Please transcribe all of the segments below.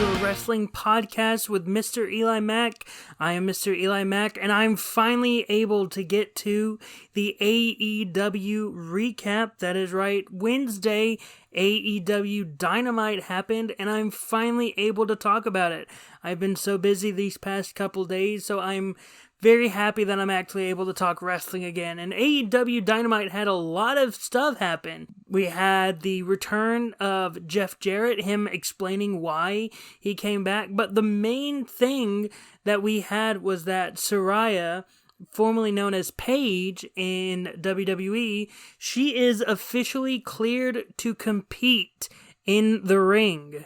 to a wrestling podcast with MrEliMac. I am MrEliMac, and I'm finally able to get to the AEW recap. That is right, Wednesday, AEW Dynamite happened, and I'm finally able to talk about it. I've been so busy these past couple days, so I'm very happy that I'm actually able to talk wrestling again. And AEW Dynamite had a lot of stuff happen. We had the return of Jeff Jarrett, him explaining why he came back. But the main thing that we had was that Saraya, formerly known as Paige in WWE, she is officially cleared to compete in the ring.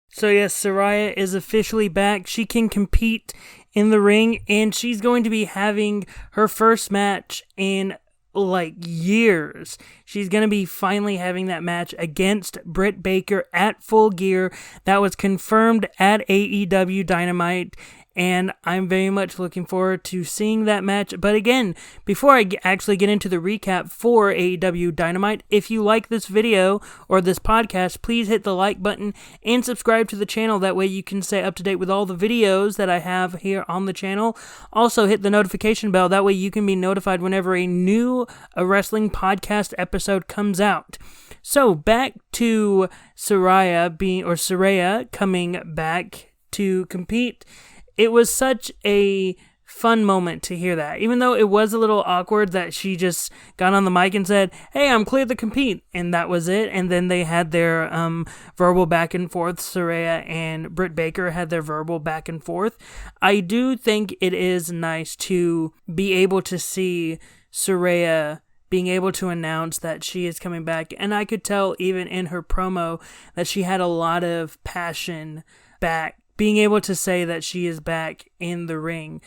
So yes, Saraya is officially back. She can compete in the ring, and she's going to be having her first match in years. She's going to be finally having that match against Britt Baker at Full Gear. That was confirmed at AEW Dynamite, and I'm very much looking forward to seeing that match. But again, before I actually get into the recap for AEW Dynamite, if you like this video or this podcast, please hit the like button and subscribe to the channel. That way you can stay up to date with all the videos that I have here on the channel. Also hit the notification bell. That way you can be notified whenever a new wrestling podcast episode comes out. So back to Saraya coming back to compete. It was such a fun moment to hear that, even though it was a little awkward that she just got on the mic and said, "Hey, I'm cleared to compete," and that was it. And then they had their verbal back and forth. Saraya and Britt Baker had their verbal back and forth. I do think it is nice to be able to see Saraya being able to announce that she is coming back, and I could tell even in her promo that she had a lot of passion back, being able to say that she is back in the ring.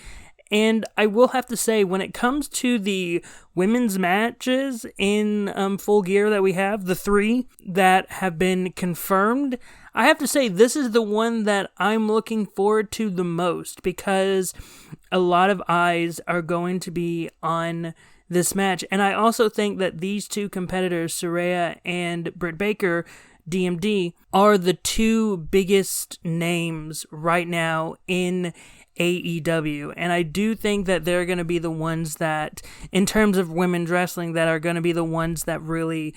And I will have to say, when it comes to the women's matches in Full Gear that we have, the 3 that have been confirmed, I have to say this is the one that I'm looking forward to the most, because a lot of eyes are going to be on this match. And I also think that these 2 competitors, Saraya and Britt Baker, DMD, are the 2 biggest names right now in AEW, and I do think that they're going to be the ones that, in terms of women's wrestling, that are going to be the ones that really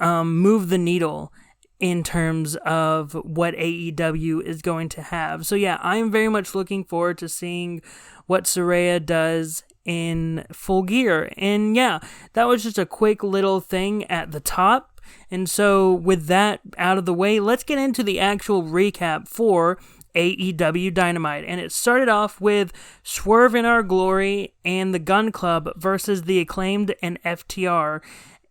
move the needle in terms of what AEW is going to have. So yeah, I'm very much looking forward to seeing what Saraya does in Full Gear. And yeah, that was just a quick little thing at the top. And so with that out of the way, let's get into the actual recap for AEW Dynamite. And it started off with Swerve in Our Glory and the Gun Club versus the Acclaimed and FTR.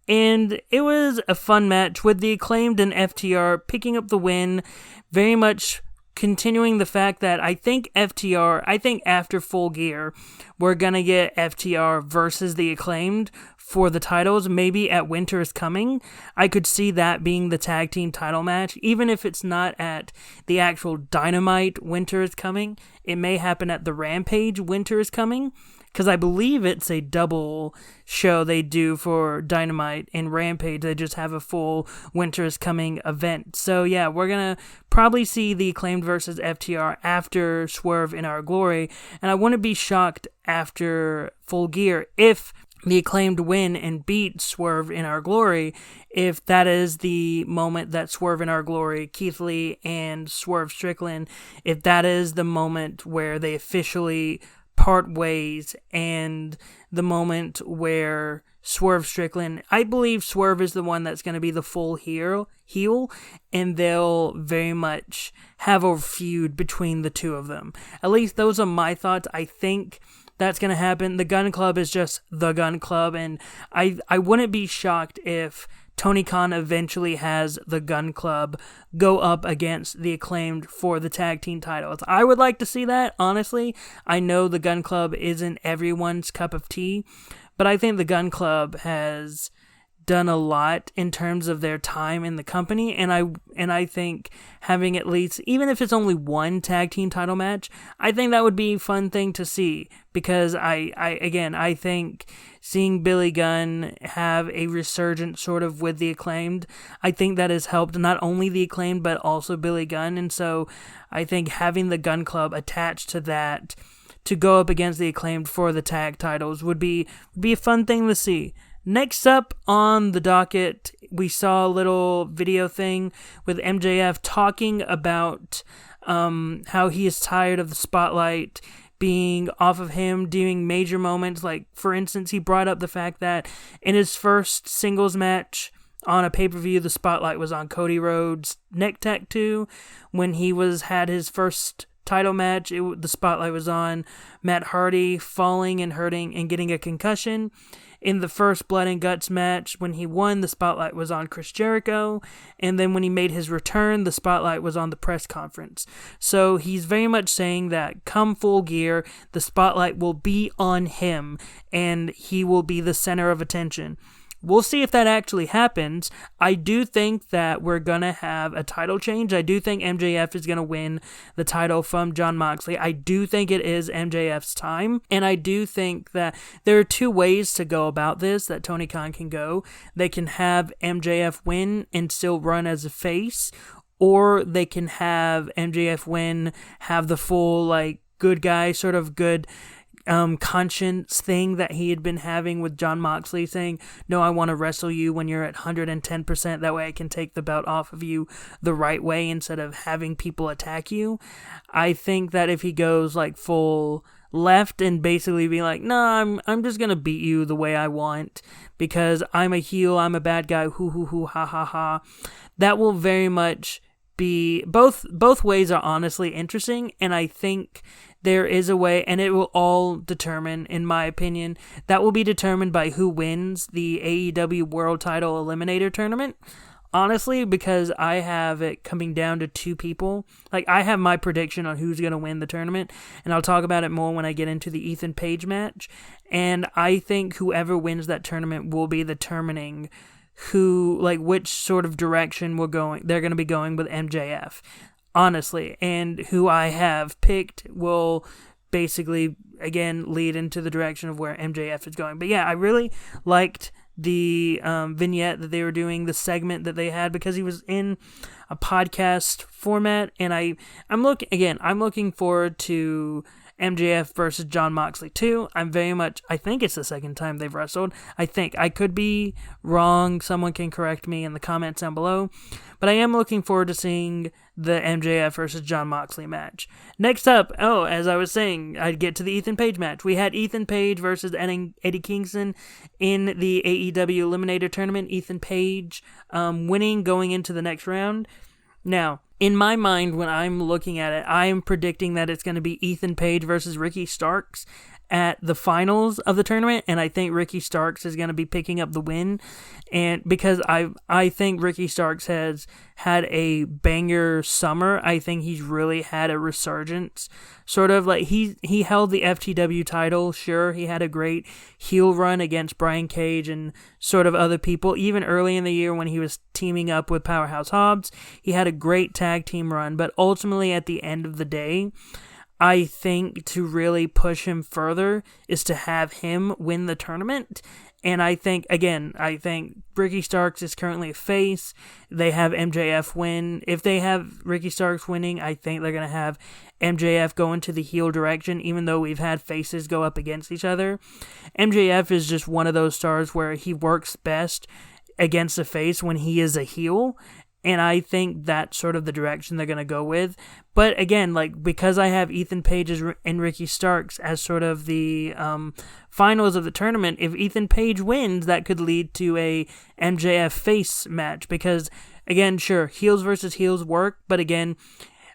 And it was a fun match with the Acclaimed and FTR picking up the win, very much continuing the fact that I think after Full Gear, we're going to get FTR versus the Acclaimed for the titles, maybe at Winter is Coming. I could see that being the tag team title match, even if it's not at the actual Dynamite Winter is Coming. It may happen at the Rampage Winter is Coming, because I believe it's a double show they do for Dynamite and Rampage. They just have a full Winter is Coming event. So yeah, we're going to probably see the Acclaimed versus FTR after Swerve in Our Glory, and I wouldn't be shocked after Full Gear if the Acclaimed win and beat Swerve in Our Glory, if that is the moment that Swerve in Our Glory, Keith Lee and Swerve Strickland, if that is the moment where they officially part ways, and the moment where Swerve Strickland, I believe Swerve is the one that's going to be the full heel, and they'll very much have a feud between the 2 of them. At least those are my thoughts. I think that's going to happen. The Gun Club is just the Gun Club, and I wouldn't be shocked if Tony Khan eventually has the Gun Club go up against the Acclaimed for the tag team titles. I would like to see that, honestly. I know the Gun Club isn't everyone's cup of tea, but I think the Gun Club has done a lot in terms of their time in the company, and I think having at least, even if it's only one tag team title match, I think that would be a fun thing to see, because I think seeing Billy Gunn have a resurgence sort of with the Acclaimed, I think that has helped not only the Acclaimed but also Billy Gunn, and so I think having the Gunn Club attached to that to go up against the Acclaimed for the tag titles would be a fun thing to see. Next up on the docket, we saw a little video thing with MJF talking about how he is tired of the spotlight being off of him, doing major moments. Like, for instance, he brought up the fact that in his first singles match on a pay-per-view, the spotlight was on Cody Rhodes' neck tattoo. When he had his first title match, the spotlight was on Matt Hardy falling and hurting and getting a concussion. In the first Blood and Guts match, when he won, the spotlight was on Chris Jericho. And then when he made his return, the spotlight was on the press conference. So he's very much saying that come Full Gear, the spotlight will be on him and he will be the center of attention. We'll see if that actually happens. I do think that we're going to have a title change. I do think MJF is going to win the title from Jon Moxley. I do think it is MJF's time. And I do think that there are two ways to go about this that Tony Khan can go. They can have MJF win and still run as a face, or they can have MJF win, have the full, like, good guy, sort of good conscience thing that he had been having with Jon Moxley, saying, no, I want to wrestle you when you're at 110%, that way I can take the belt off of you the right way instead of having people attack you. I think that if he goes like full left and basically be like, no, I'm just gonna beat you the way I want because I'm a heel, I'm a bad guy, hoo ha ha ha, that will very much be, both ways are honestly interesting, and I think there is a way, and it will all determine, in my opinion, that will be determined by who wins the AEW World Title Eliminator Tournament. Honestly, because I have it coming down to two people. Like, I have my prediction on who's going to win the tournament, and I'll talk about it more when I get into the Ethan Page match. And I think whoever wins that tournament will be determining which sort of direction they're going to be going with MJF. Honestly, and who I have picked will basically, again, lead into the direction of where MJF is going. But yeah, I really liked the vignette that they were doing, the segment that they had, because he was in a podcast format, and I'm looking forward to MJF versus Jon Moxley too. I think it's the second time they've wrestled. I could be wrong. Someone can correct me in the comments down below. But I am looking forward to seeing the MJF versus Jon Moxley match. Next up, as I was saying, I'd get to the Ethan Page match. We had Ethan Page versus Eddie Kingston in the AEW Eliminator Tournament. Ethan Page winning, going into the next round. Now, in my mind, when I'm looking at it, I am predicting that it's going to be Ethan Page versus Ricky Starks at the finals of the tournament, and I think Ricky Starks is going to be picking up the win, and because I think Ricky Starks has had a banger summer. I think he's really had a resurgence, sort of like he held the FTW title. Sure, he had a great heel run against Brian Cage and sort of other people, even early in the year when he was teaming up with Powerhouse Hobbs. He had a great tag team run, but ultimately at the end of the day, I think to really push him further is to have him win the tournament. And I think Ricky Starks is currently a face. They have MJF win. If they have Ricky Starks winning, I think they're going to have MJF go into the heel direction, even though we've had faces go up against each other. MJF is just one of those stars where he works best against a face when he is a heel. And I think that's sort of the direction they're going to go with. But again, because I have Ethan Page and Ricky Starks as sort of the finals of the tournament, if Ethan Page wins, that could lead to a MJF face match. Because, again, sure, heels versus heels work. But again,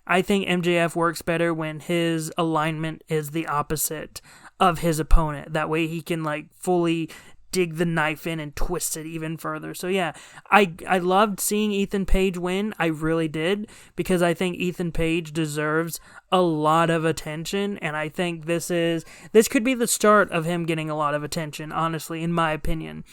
I think MJF works better when his alignment is the opposite of his opponent. That way he can fully dig the knife in and twist it even further. So yeah, I loved seeing Ethan Page win. I really did, because I think Ethan Page deserves a lot of attention, and I think this could be the start of him getting a lot of attention, honestly, in my opinion.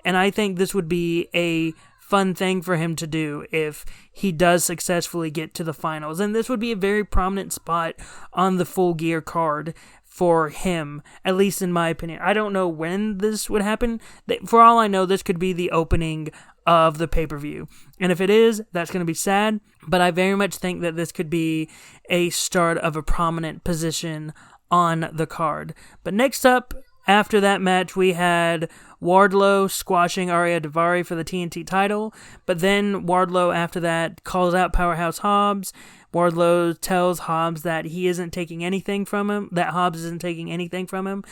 And I think this would be a fun thing for him to do if he does successfully get to the finals. And this would be a very prominent spot on the Full Gear card for him, at least in my opinion. I don't know when this would happen. For all I know, this could be the opening of the pay-per-view. And if it is, that's going to be sad, but I very much think that this could be a start of a prominent position on the card. But next up, after that match, we had Wardlow squashing Ariya Daivari for the TNT title, but then Wardlow after that calls out Powerhouse Hobbs. Wardlow tells Hobbs that he isn't taking anything from him, that Hobbs isn't taking anything from him,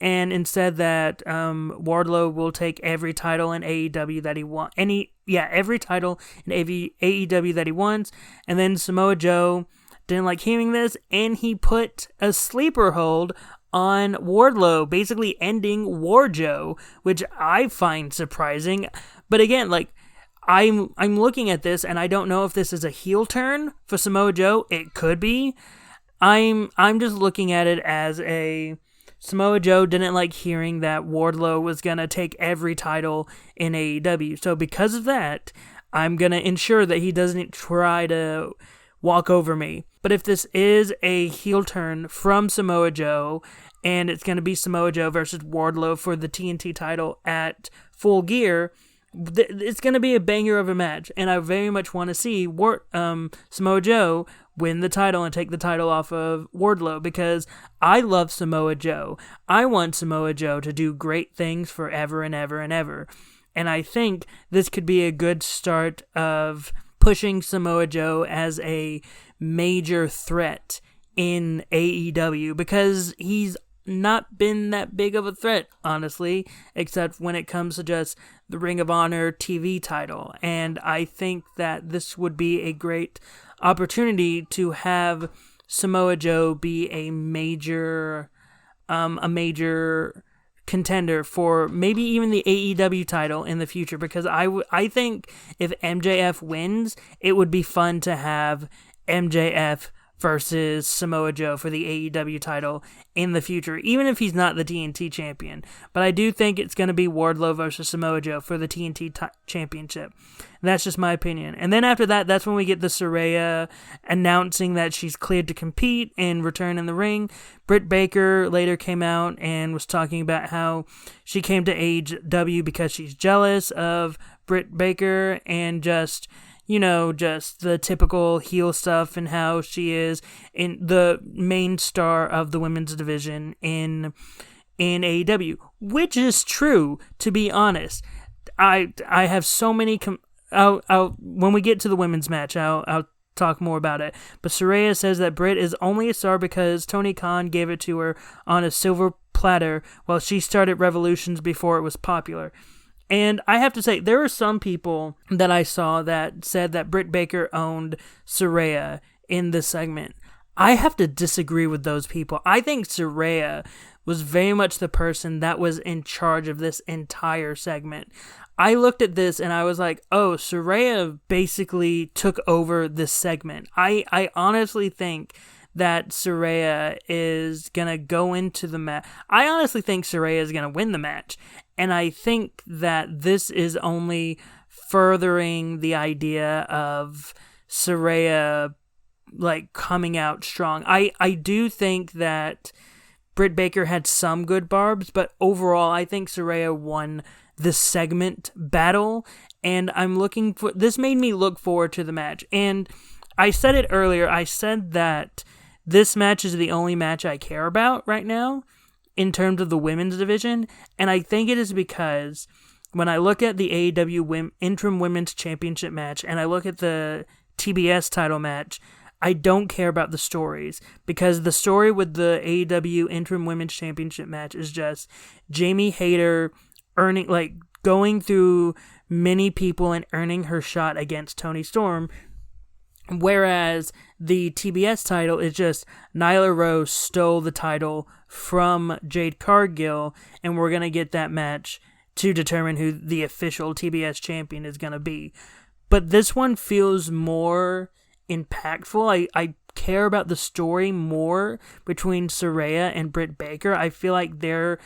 and instead that Wardlow will take every title in AEW that he wants. Every title in AEW that he wants. And then Samoa Joe didn't like hearing this, and he put a sleeper hold on Wardlow, basically ending War Joe, which I find surprising. But again, like, I'm looking at this, and I don't know if this is a heel turn for Samoa Joe. It could be. I'm just looking at it as a Samoa Joe didn't like hearing that Wardlow was gonna take every title in AEW. So because of that, I'm gonna ensure that he doesn't try to walk over me. But if this is a heel turn from Samoa Joe, and it's gonna be Samoa Joe versus Wardlow for the TNT title at Full Gear, it's going to be a banger of a match, and I very much want to see Samoa Joe win the title and take the title off of Wardlow, because I love Samoa Joe. I want Samoa Joe to do great things forever and ever and ever, and I think this could be a good start of pushing Samoa Joe as a major threat in AEW, because he's not been that big of a threat, honestly, except when it comes to just the Ring of Honor TV title. And I think that this would be a great opportunity to have Samoa Joe be a major contender for maybe even the AEW title in the future, because I think if MJF wins, it would be fun to have MJF versus Samoa Joe for the AEW title in the future, even if he's not the TNT champion. But I do think it's going to be Wardlow versus Samoa Joe for the TNT championship. That's just my opinion. And then after that, that's when we get the Saraya announcing that she's cleared to compete and return in the ring. Britt Baker later came out and was talking about how she came to AEW because she's jealous of Britt Baker and just the typical heel stuff, and how she is in the main star of the women's division in AEW, which is true, to be honest. I have so many. When we get to the women's match, I'll talk more about it. But Saraya says that Britt is only a star because Tony Khan gave it to her on a silver platter while she started Revolutions before it was popular. And I have to say, there are some people that I saw that said that Britt Baker owned Saraya in this segment. I have to disagree with those people. I think Saraya was very much the person that was in charge of this entire segment. I looked at this and I was like, oh, Saraya basically took over this segment. I honestly think that Saraya is going to go into the match. I honestly think Saraya is going to win the match. And I think that this is only furthering the idea of Saraya coming out strong. I do think that Britt Baker had some good barbs, but overall I think Saraya won the segment battle, and this made me look forward to the match. And I said it earlier, I said that this match is the only match I care about right now in terms of the women's division, and I think it is because when I look at the AEW Interim Women's Championship match and I look at the TBS title match, I don't care about the stories, because the story with the AEW Interim Women's Championship match is just Jamie Hayter going through many people and earning her shot against Toni Storm. Whereas the TBS title is just Nyla Rose stole the title from Jade Cargill, and we're going to get that match to determine who the official TBS champion is going to be. But this one feels more impactful. I care about the story more between Saraya and Britt Baker. I feel like they're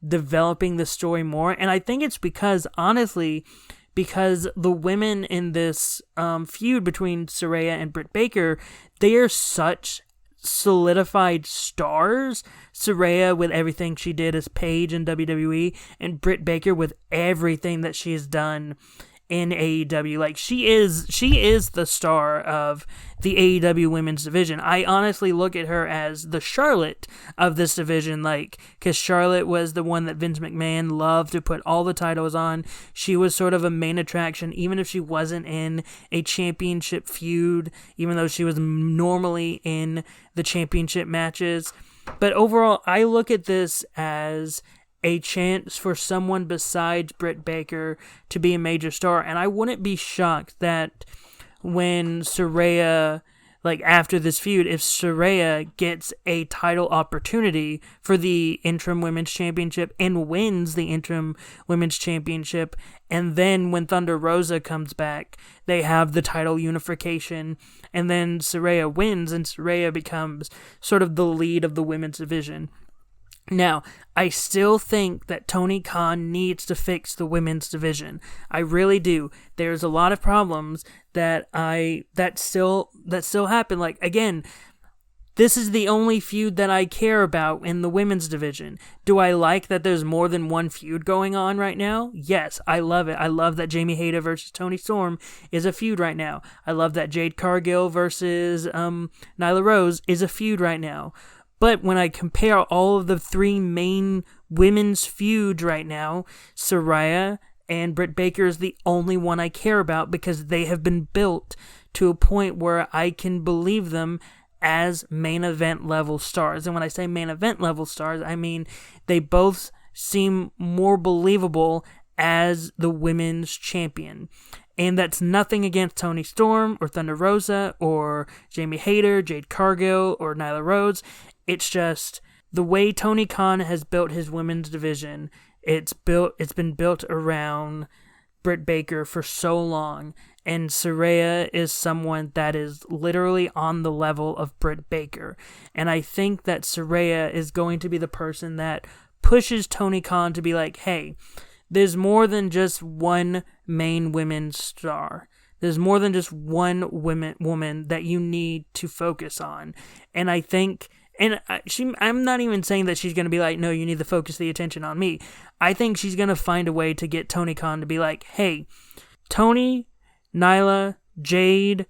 developing the story more. And I think it's because, honestly, because the women in this feud between Saraya and Britt Baker, they are such solidified stars. Saraya with everything she did as Paige in WWE, and Britt Baker with everything that she has done in AEW. Like, she is the star of the AEW women's division. I honestly look at her as the Charlotte of this division, like, because Charlotte was the one that Vince McMahon loved to put all the titles on. She was sort of a main attraction, even if she wasn't in a championship feud, even though she was normally in the championship matches. But overall, I look at this as a chance for someone besides Britt Baker to be a major star. And I wouldn't be shocked that when Saraya, like after this feud, if Saraya gets a title opportunity for the interim women's championship and wins the interim women's championship, and then when Thunder Rosa comes back, they have the title unification, and then Saraya wins and Saraya becomes sort of the lead of the women's division. Now, I still think that Tony Khan needs to fix the women's division. I really do. There's a lot of problems that still happen. Like, again, this is the only feud that I care about in the women's division. Do I like that there's more than one feud going on right now? Yes, I love it. I love that Jamie Hayter versus Toni Storm is a feud right now. I love that Jade Cargill versus Nyla Rose is a feud right now. But when I compare all of the three main women's feuds right now, Saraya and Britt Baker is the only one I care about because they have been built to a point where I can believe them as main event level stars. And when I say main event level stars, I mean they both seem more believable as the women's champion. And that's nothing against Toni Storm or Thunder Rosa or Jamie Hayter, Jade Cargill, or Nyla Rose. It's just the way Tony Khan has built his women's division. It's been built around Britt Baker for so long, and Saraya is someone that is literally on the level of Britt Baker. And I think that Saraya is going to be the person that pushes Tony Khan to be like, hey, there's more than just one main women's star. There's more than just one woman that you need to focus on. And I think... And I'm not even saying that she's going to be like, no, you need to focus the attention on me. I think she's going to find a way to get Tony Khan to be like, hey, Tony, Nyla, Jade,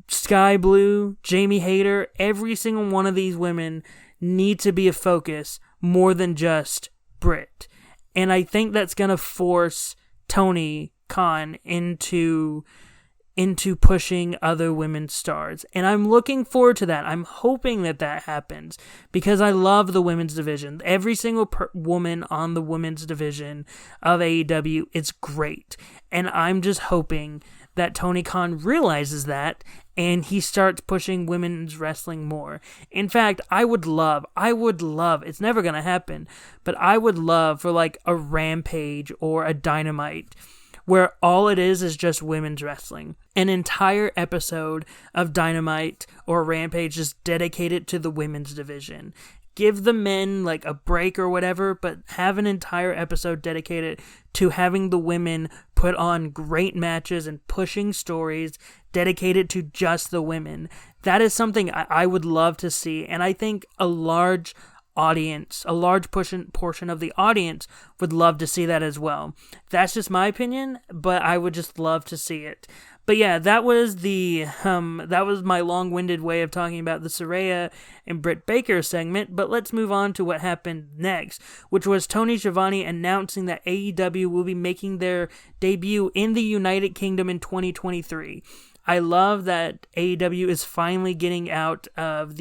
Sky Blue, Jamie Hayter, every single one of these women need to be a focus more than just Britt. And I think that's going to force Tony Khan into pushing other women's stars. And I'm looking forward to that. I'm hoping that happens because I love the women's division. Every single woman on the women's division of AEW is great. And I'm just hoping that Tony Khan realizes that and he starts pushing women's wrestling more. In fact, I would love, it's never going to happen, but I would love for like a Rampage or a Dynamite where all it is just women's wrestling. An entire episode of Dynamite or Rampage just dedicated to the women's division. Give the men like a break or whatever, but have an entire episode dedicated to having the women put on great matches and pushing stories dedicated to just the women. That is something I would love to see, and I think a large portion of the audience would love to see that as well. That's just my opinion, but I would just love to see it. But yeah, that was my long-winded way of talking about the Saraya and Britt Baker segment, but let's move on to what happened next, which was Tony Schiavone announcing that AEW will be making their debut in the United Kingdom in 2023. I love that AEW is finally getting out of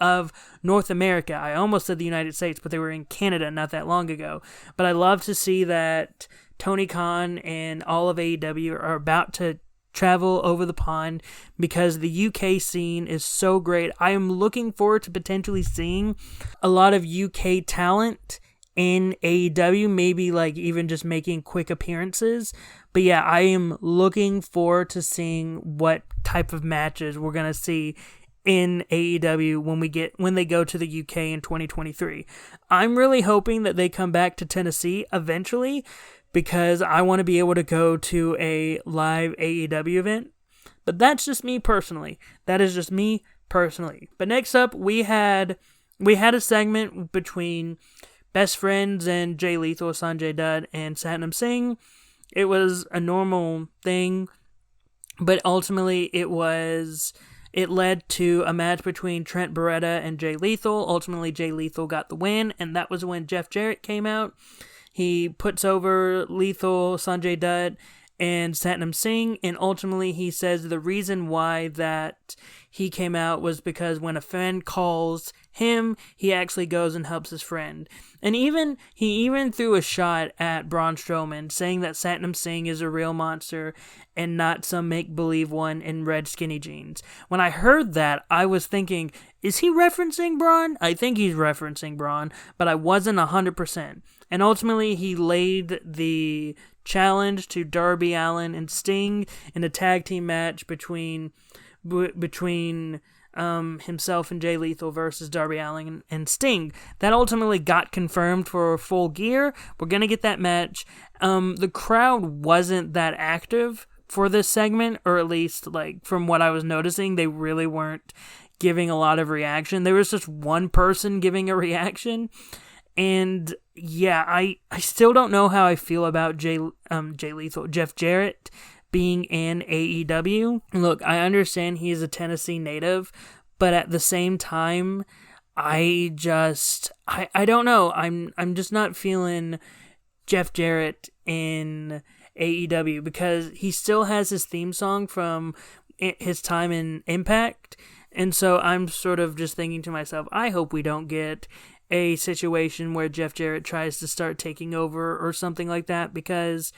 of North America. I almost said the United States, but they were in Canada not that long ago. But I love to see that Tony Khan and all of AEW are about to travel over the pond because the UK scene is so great. I am looking forward to potentially seeing a lot of UK talent in AEW, maybe like even just making quick appearances. But yeah, I am looking forward to seeing what type of matches we're going to see in AEW when they go to the UK in 2023. I'm really hoping that they come back to Tennessee eventually, because I want to be able to go to a live AEW event. But that's just me personally. That is just me personally. But next up, we had a segment between Best Friends and Jay Lethal, Sanjay Dutt, and Satnam Singh. It was a normal thing, but ultimately it led to a match between Trent Beretta and Jay Lethal. Ultimately, Jay Lethal got the win, and that was when Jeff Jarrett came out. He puts over Lethal, Sanjay Dutt, and Satnam Singh, and ultimately he says the reason why that he came out was because when a friend calls him, he actually goes and helps his friend. And he even threw a shot at Braun Strowman, saying that Satnam Singh is a real monster and not some make-believe one in red skinny jeans. When I heard that, I was thinking, is he referencing Braun? I think he's referencing Braun, but I wasn't 100%. And ultimately, he laid the challenge to Darby Allin and Sting in a tag team match between himself and Jay Lethal versus Darby Allin and Sting. That ultimately got confirmed for Full Gear. We're going to get that match. The crowd wasn't that active for this segment, or at least, like, from what I was noticing, they really weren't giving a lot of reaction. There was just one person giving a reaction. And yeah, I still don't know how I feel about Jay Lethal, Jeff Jarrett being in AEW. Look, I understand he is a Tennessee native, but at the same time, I don't know. I'm just not feeling Jeff Jarrett in AEW, because he still has his theme song from his time in Impact. And so I'm sort of just thinking to myself, I hope we don't get a situation where Jeff Jarrett tries to start taking over or something like that, because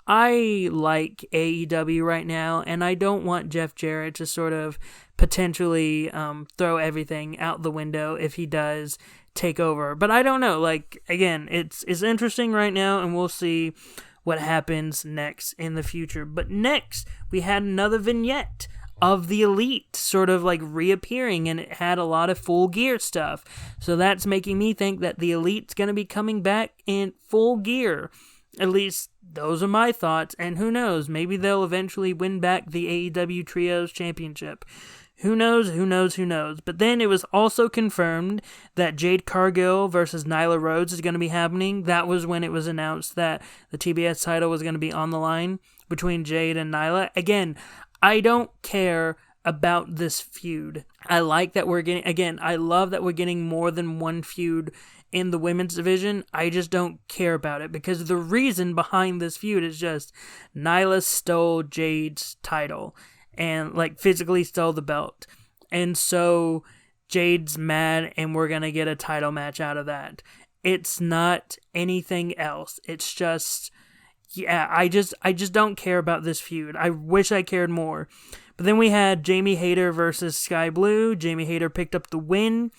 I like AEW right now, and I don't want Jeff Jarrett to sort of potentially throw everything out the window if he does take over. But I don't know. Like, again, it's interesting right now, and we'll see what happens next in the future. But next, we had another vignette of the Elite sort of like reappearing, and it had a lot of Full Gear stuff. So that's making me think that the Elite's going to be coming back in Full Gear. At least those are my thoughts, and who knows, maybe they'll eventually win back the AEW Trios Championship. Who knows? But then it was also confirmed that Jade Cargill versus Nyla Rose is going to be happening. That was when it was announced that the TBS title was going to be on the line between Jade and Nyla. Again, I don't care about this feud. I like that I love that we're getting more than one feud in the women's division. I just don't care about it, because the reason behind this feud is just Nyla stole Jade's title and like physically stole the belt. And so Jade's mad, and we're going to get a title match out of that. It's not anything else. It's just, yeah, I just don't care about this feud. I wish I cared more. But then we had Jamie Hayter versus Sky Blue. Jamie Hayter picked up the win.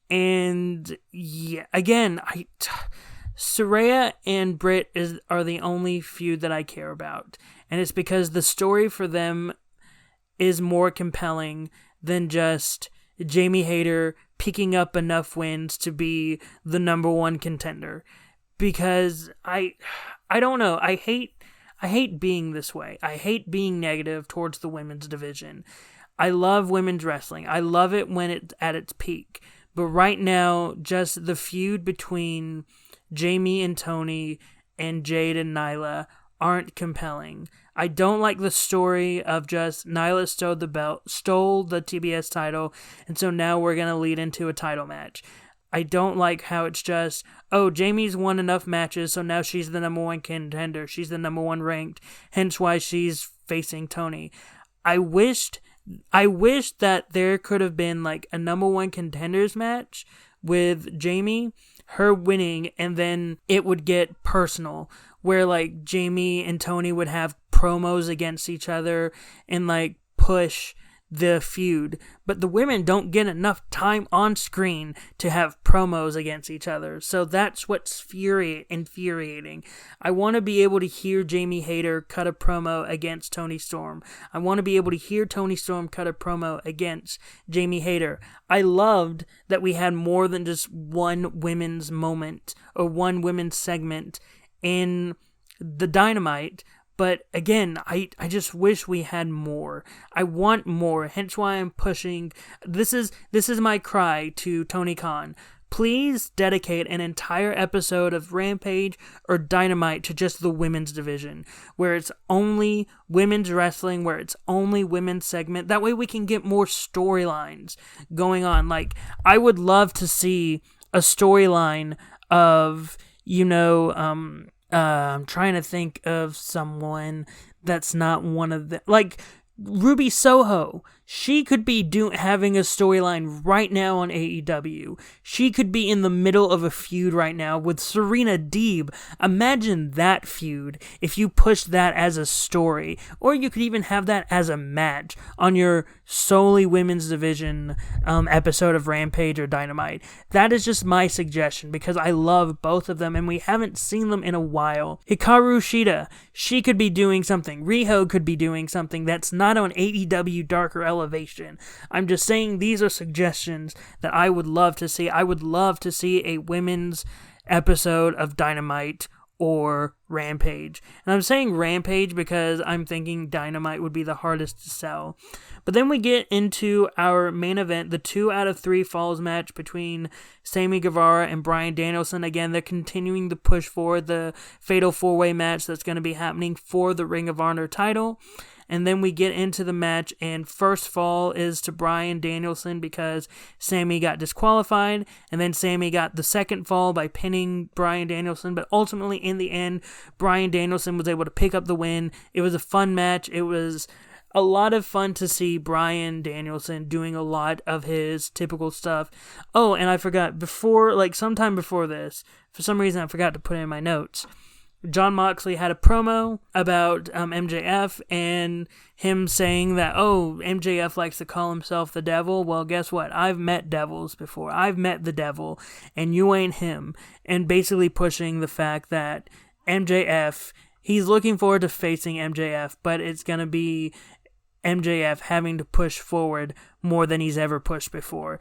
And yeah, again, Saraya and Britt are the only feud that I care about. And it's because the story for them is more compelling than just Jamie Hayter picking up enough wins to be the number one contender. Because I don't know, I hate being this way. I hate being negative towards the women's division. I love women's wrestling. I love it when it's at its peak. But right now, just the feud between Jamie and Tony and Jade and Nyla aren't compelling. I don't like the story of just Nyla stole the TBS title, and so now we're going to lead into a title match. I don't like how it's just, oh, Jamie's won enough matches, so now she's the number one contender. She's the number one ranked, hence why she's facing Tony. I wished that there could have been like a number one contenders match with Jamie, her winning, and then it would get personal, where like Jamie and Tony would have promos against each other and like push the feud, but the women don't get enough time on screen to have promos against each other. So that's what's infuriating. I want to be able to hear Jamie Hayter cut a promo against Toni Storm. I want to be able to hear Toni Storm cut a promo against Jamie Hayter. I loved that we had more than just one women's moment or one women's segment in the Dynamite. But again, I just wish we had more. I want more, hence why I'm pushing. This is my cry to Tony Khan. Please dedicate an entire episode of Rampage or Dynamite to just the women's division, where it's only women's wrestling, where it's only women's segment. That way we can get more storylines going on. Like, I would love to see a storyline of, I'm trying to think of someone that's not one of the, like Ruby Soho. She could be having a storyline right now on AEW. She could be in the middle of a feud right now with Serena Deeb. Imagine that feud if you push that as a story. Or you could even have that as a match on your solely women's division episode of Rampage or Dynamite. That is just my suggestion because I love both of them and we haven't seen them in a while. Hikaru Shida, she could be doing something. Riho could be doing something that's not on AEW Dark or Elevation. I'm just saying these are suggestions that I would love to see. I would love to see a women's episode of Dynamite or Rampage. And I'm saying Rampage because I'm thinking Dynamite would be the hardest to sell. But then we get into our main event, the 2 out of 3 falls match between Sammy Guevara and Bryan Danielson. Again, they're continuing to push for the Fatal 4-Way match that's going to be happening for the Ring of Honor title. And then we get into the match, and first fall is to Bryan Danielson because Sammy got disqualified, and then Sammy got the second fall by pinning Bryan Danielson, but ultimately, in the end, Bryan Danielson was able to pick up the win. It was a fun match. It was a lot of fun to see Bryan Danielson doing a lot of his typical stuff. Oh, and I forgot, sometime before this, for some reason I forgot to put it in my notes, Jon Moxley had a promo about MJF and him saying that, MJF likes to call himself the devil. Well, guess what? I've met devils before. I've met the devil, and you ain't him. And basically pushing the fact that MJF, he's looking forward to facing MJF, but it's going to be MJF having to push forward more than he's ever pushed before.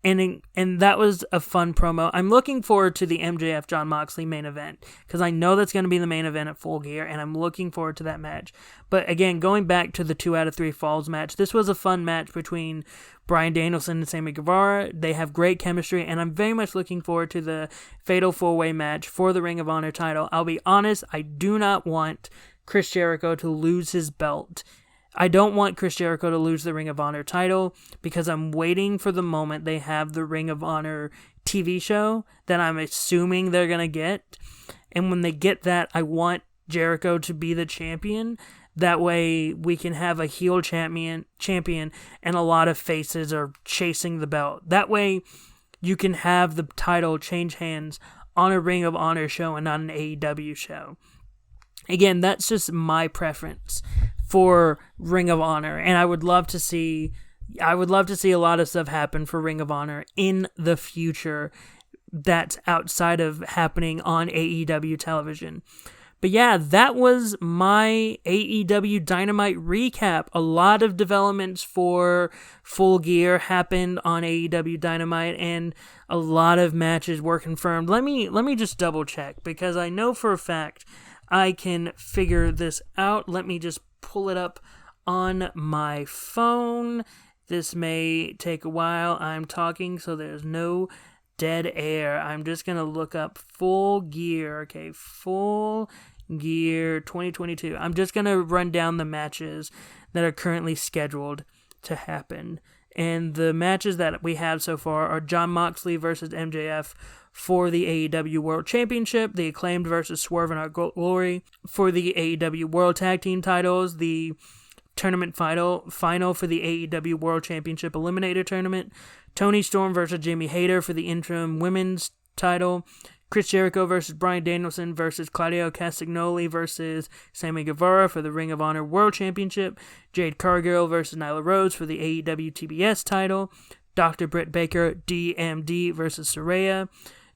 And that was a fun promo. I'm looking forward to the MJF Jon Moxley main event because I know that's going to be the main event at Full Gear, and I'm looking forward to that match. But again, going back to the 2 out of 3 falls match, this was a fun match between Bryan Danielson and Sammy Guevara. They have great chemistry, and I'm very much looking forward to the Fatal 4-Way match for the Ring of Honor title. I'll be honest, I do not want Chris Jericho to lose his belt. I don't want Chris Jericho to lose the Ring of Honor title because I'm waiting for the moment they have the Ring of Honor TV show that I'm assuming they're going to get. And when they get that, I want Jericho to be the champion. That way we can have a heel champion and a lot of faces are chasing the belt. That way you can have the title change hands on a Ring of Honor show and not an AEW show. Again, that's just my preference for Ring of Honor, and I would love to see a lot of stuff happen for Ring of Honor in the future that's outside of happening on AEW television. But yeah, that was my AEW Dynamite recap. A lot of developments for Full Gear happened on AEW Dynamite, and a lot of matches were confirmed. Let me just double check because I know for a fact I can figure this out. Let me just pull it up on my phone. This may take a while. I'm talking, so there's no dead air. I'm just going to look up Full Gear. Okay, Full Gear 2022. I'm just going to run down the matches that are currently scheduled to happen. And the matches that we have so far are Jon Moxley versus MJF for the AEW World Championship, the Acclaimed versus Swerve and Our Glory for the AEW World Tag Team titles, the tournament final for the AEW World Championship Eliminator Tournament, Toni Storm versus Jamie Hayter for the interim women's title, Chris Jericho versus Bryan Danielson versus Claudio Castagnoli versus Sammy Guevara for the Ring of Honor World Championship. Jade Cargill versus Nyla Rose for the AEW TBS title. Dr. Britt Baker, DMD versus Saraya.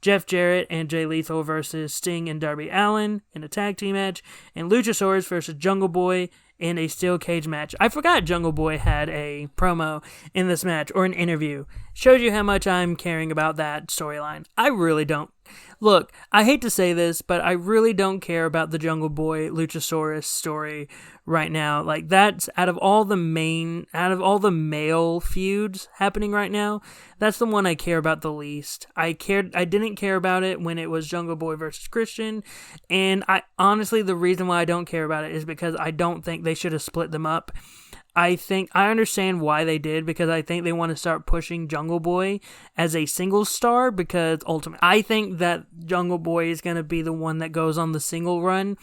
Jeff Jarrett and Jay Lethal versus Sting and Darby Allin in a tag team match. And Luchasaurus versus Jungle Boy in a steel cage match. I forgot Jungle Boy had a promo in this match, or an interview. Shows you how much I'm caring about that storyline. I really don't. Look, I hate to say this, but I really don't care about the Jungle Boy Luchasaurus story right now. Like, that's out of all the male feuds happening right now, that's the one I care about the least. I didn't care about it when it was Jungle Boy versus Christian, and I honestly, the reason why I don't care about it is because I don't think they should have split them up. I understand why they did, because I think they want to start pushing Jungle Boy as a single star, because ultimately I think that Jungle Boy is going to be the one that goes on the single run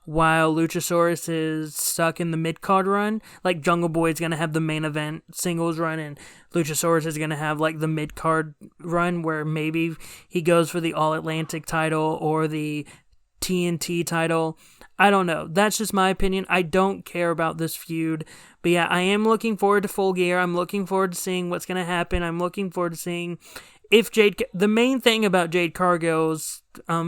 while Luchasaurus is stuck in the mid-card run. Like, Jungle Boy is going to have the main event singles run, and Luchasaurus is going to have, like, the mid-card run where maybe he goes for the All-Atlantic title or the TNT title. I don't know. That's just my opinion. I don't care about this feud. But yeah, I am looking forward to Full Gear. I'm looking forward to seeing what's going to happen. I'm looking forward to seeing if the main thing about Jade Cargill's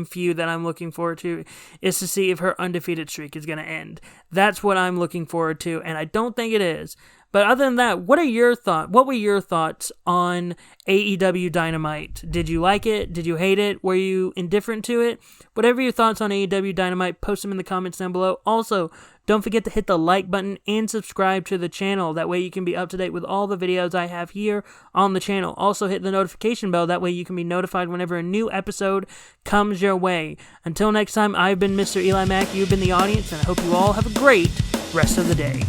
feud that I'm looking forward to is to see if her undefeated streak is going to end. That's what I'm looking forward to, and I don't think it is. But other than that, what were your thoughts on AEW Dynamite? Did you like it? Did you hate it? Were you indifferent to it? Whatever your thoughts on AEW Dynamite, post them in the comments down below. Also, don't forget to hit the like button and subscribe to the channel. That way you can be up to date with all the videos I have here on the channel. Also, hit the notification bell. That way you can be notified whenever a new episode comes your way. Until next time, I've been MrEliMac. You've been the audience, and I hope you all have a great rest of the day.